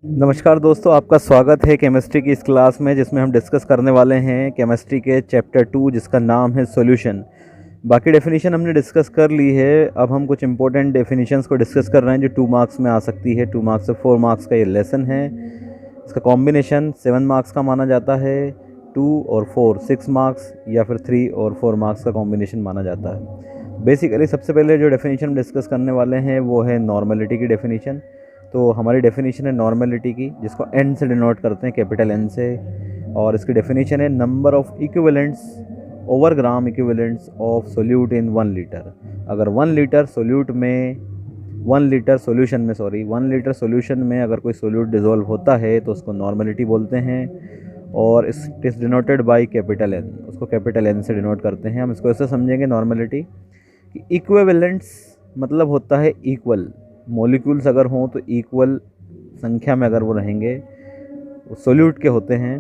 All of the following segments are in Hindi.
नमस्कार दोस्तों, आपका स्वागत है केमिस्ट्री की इस क्लास में जिसमें हम डिस्कस करने वाले हैं केमिस्ट्री के चैप्टर 2 जिसका नाम है सॉल्यूशन। बाकी डेफिनेशन हमने डिस्कस कर ली है। अब हम कुछ इंपॉर्टेंट डेफिनेशंस को डिस्कस कर रहे हैं जो 2 मार्क्स में आ सकती है। 2 मार्क्स से 4 मार्क्स का ये लेसन है। इसका कॉम्बिनेशन 7 मार्क्स का माना जाता है। 2 और 4 6 मार्क्स या फिर 3 और 4 मार्क्स का कॉम्बिनेशन माना जाता है। बेसिकली सबसे पहले जो डेफिनेशन डिस्कस करने वाले हैं वो है नॉर्मेलिटी की डेफिनेशन। तो हमारी डेफिनेशन है नॉर्मेलिटी की, जिसको एन से डिनोट करते हैं, कैपिटल एन से। और इसकी डेफिनेशन है number of equivalents over gram equivalents of solute in 1 litre. अगर 1 लीटर सोल्यूट में 1 लीटर सोल्यूशन में 1 लीटर सोल्यूशन में अगर कोई सोल्यूट डिज़ोल्व होता है तो उसको नॉर्मेलिटी बोलते हैं। और it is denoted by capital N, उसको कैपिटल एन से डिनोट करते हैं। हम इसको ऐसे समझेंगे नॉर्मेलिटी कि इक्विवेलेंट्स मतलब होता है इक्वल। मॉलिक्यूल्स अगर हों तो इक्वल संख्या में अगर वो रहेंगे वो सोल्यूट के होते हैं।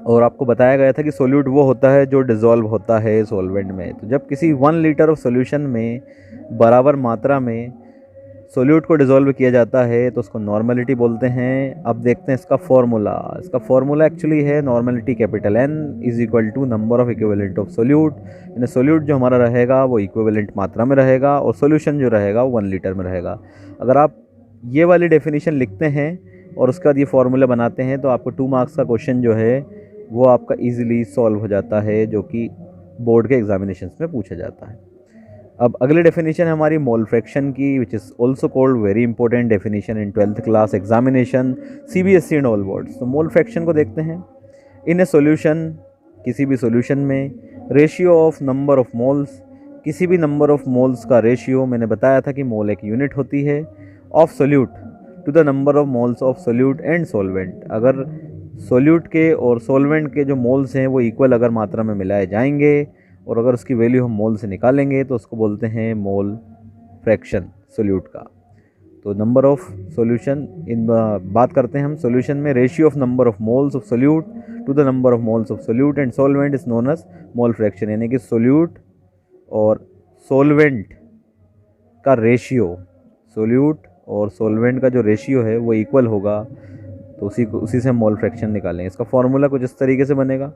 और आपको बताया गया था कि सोल्यूट वो होता है जो डिज़ोल्व होता है सॉल्वेंट में। तो जब किसी 1 लीटर ऑफ सोल्यूशन में बराबर मात्रा में सोल्यूट को डिज़ोल्व किया जाता है तो उसको नॉर्मेलिटी बोलते हैं। अब देखते हैं इसका फॉर्मूला। इसका फॉर्मूला एक्चुअली है normality capital N is equal to number of equivalent of solute. यानी सोल्यूट जो हमारा रहेगा वो इक्विवेलेंट मात्रा में रहेगा और सोल्यूशन जो रहेगा वो 1 लीटर में रहेगा। अगर आप ये वाली डेफिनेशन लिखते हैं और उसके बाद ये फार्मूला बनाते हैं तो आपको 2 मार्क्स का क्वेश्चन जो है वो आपका ईजिली सॉल्व हो जाता है, जो कि बोर्ड के एग्जामिनेशंस में पूछा जाता है। अब अगली डेफिनेशन है हमारी मोल फ्रैक्शन की, which is also called very important definition in 12th class examination, CBSE and all boards. तो मोल फ्रैक्शन को देखते हैं। इन ए सोल्यूशन, किसी भी सोल्यूशन में ratio of number of moles, किसी भी नंबर ऑफ मोल्स का रेशियो, मैंने बताया था कि मोल एक यूनिट होती है, of solute to the number of moles of solute and solvent. अगर सोल्यूट के और सॉल्वेंट के जो मोल्स हैं वो इक्वल अगर मात्रा में मिलाए जाएंगे और अगर उसकी वैल्यू हम मोल से निकालेंगे तो उसको बोलते हैं मोल फ्रैक्शन सोल्यूट का। तो नंबर ऑफ सोल्यूशन इन बात करते हैं हम सोल्यूशन में, ratio of number of moles of solute to the number of moles of solute and solvent is known as mole fraction. यानी कि सोल्यूट और सॉल्वेंट का रेशियो, सोल्यूट और सॉल्वेंट का जो रेशियो है वो इक्वल होगा तो उसी से हम मोल फ्रैक्शन निकालेंगे। इसका फॉर्मूला कुछ इस तरीके से बनेगा।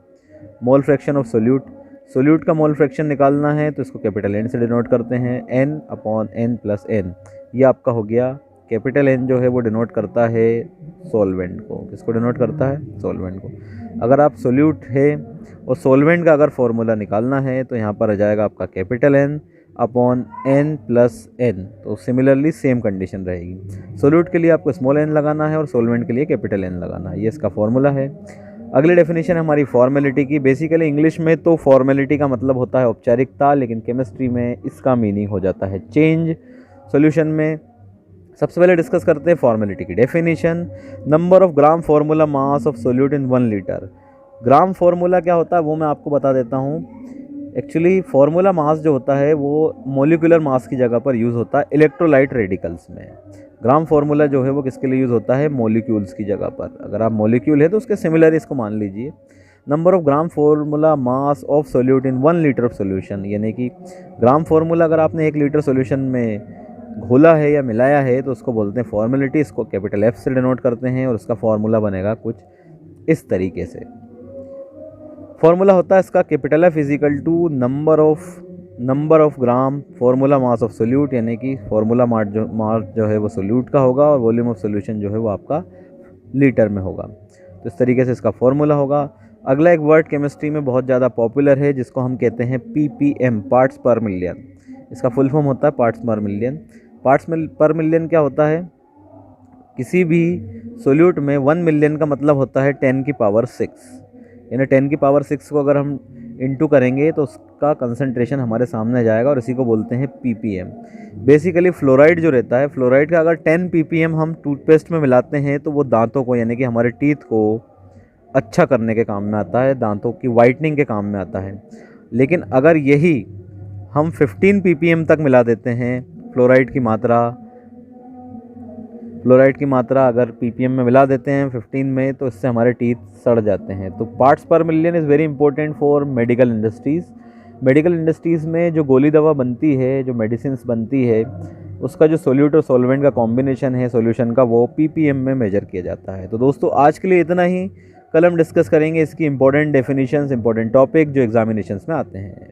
Mole fraction of solute, solute का मोल फ्रैक्शन निकालना है तो इसको कैपिटल एन से डिनोट करते हैं, n upon n plus n। ये आपका हो गया। कैपिटल एन जो है वो डिनोट करता है सॉल्वेंट को। किसको डिनोट करता है? सॉल्वेंट को। अगर आप सोल्यूट है और सॉल्वेंट का अगर फॉर्मूला निकालना है तो यहाँ पर आ जाएगा आपका capital N upon n plus n। तो सिमिलरली सेम कंडीशन रहेगी। सोल्यूट के लिए आपको स्मॉल n लगाना है और सॉल्वेंट के लिए कैपिटल n लगाना है। ये इसका फॉर्मूला है। अगली डेफिनेशन है हमारी फॉर्मेलिटी की। बेसिकली इंग्लिश में तो फॉर्मेलिटी का मतलब होता है औपचारिकता, लेकिन केमिस्ट्री में इसका मीनिंग हो जाता है चेंज। सॉल्यूशन में सबसे पहले डिस्कस करते हैं फॉर्मेलिटी की definition. Number of gram formula mass of solute in 1 litre. Gram formula क्या होता है वो मैं आपको बता देता हूँ। एक्चुअली फार्मूला मास जो होता है वो मॉलिक्यूलर मास की जगह पर यूज़ होता है इलेक्ट्रोलाइट रेडिकल्स में। ग्राम फार्मूला जो है वो किसके लिए यूज़ होता है? मॉलिक्यूल्स की जगह पर। अगर आप मॉलिक्यूल है तो उसके सिमिलर इसको मान लीजिए। Number of gram formula mass of solute in 1 litre of solution, यानी कि ग्राम फार्मूला अगर आपने 1 लीटर सोल्यूशन में घोला है या मिलाया है तो उसको बोलते हैं फॉर्मेलिटी। इसको कैपिटल एफ से डिनोट करते हैं और उसका फॉर्मूला बनेगा कुछ इस तरीके से। फॉर्मूला होता है इसका capital F is equal to number of gram formula mass of solute, यानी कि फार्मूला मास जो है वो सोल्यूट का होगा और वॉल्यूम ऑफ सोल्यूशन जो है वो आपका लीटर में होगा। तो इस तरीके से इसका फॉर्मूला होगा। अगला एक वर्ड केमिस्ट्री में बहुत ज़्यादा पॉपुलर है जिसको हम कहते हैं ppm, पार्ट्स पर मिलियन। इसका फुल फॉर्म होता है पार्ट्स पर मिलियन। पार्ट्स पर मिलियन क्या होता है? किसी भी सोल्यूट में 1 मिलियन का मतलब होता है 10 की पावर 6। यानी 10 की पावर 6 को अगर हम इंटू करेंगे तो उसका कंसंट्रेशन हमारे सामने आ जाएगा और इसी को बोलते हैं ppm। बेसिकली फ्लोराइड जो रहता है, फ्लोराइड का अगर 10 ppm हम टूथपेस्ट में मिलाते हैं तो वो दांतों को, यानी कि हमारे टीथ को अच्छा करने के काम में आता है, दांतों की वाइटनिंग के काम में आता है। लेकिन अगर यही हम 15 ppm तक मिला देते हैं फ्लोराइड की मात्रा अगर ppm में मिला देते हैं 15 में तो इससे हमारे टीथ सड़ जाते हैं। तो पार्ट्स पर million is very important for medical industries. Medical industries में जो गोली दवा बनती है, जो मेडिसिन्स बनती है, उसका जो सोल्यूट और सॉल्वेंट का कॉम्बिनेशन है सॉल्यूशन का, वो ppm में मेजर किया जाता है। तो दोस्तों आज के लिए इतना ही। कल हम डिस्कस करेंगे इसकी इंपॉर्टेंट डेफिनेशंस, इंपॉर्टेंट टॉपिक जो एग्जामिनेशंस में आते हैं।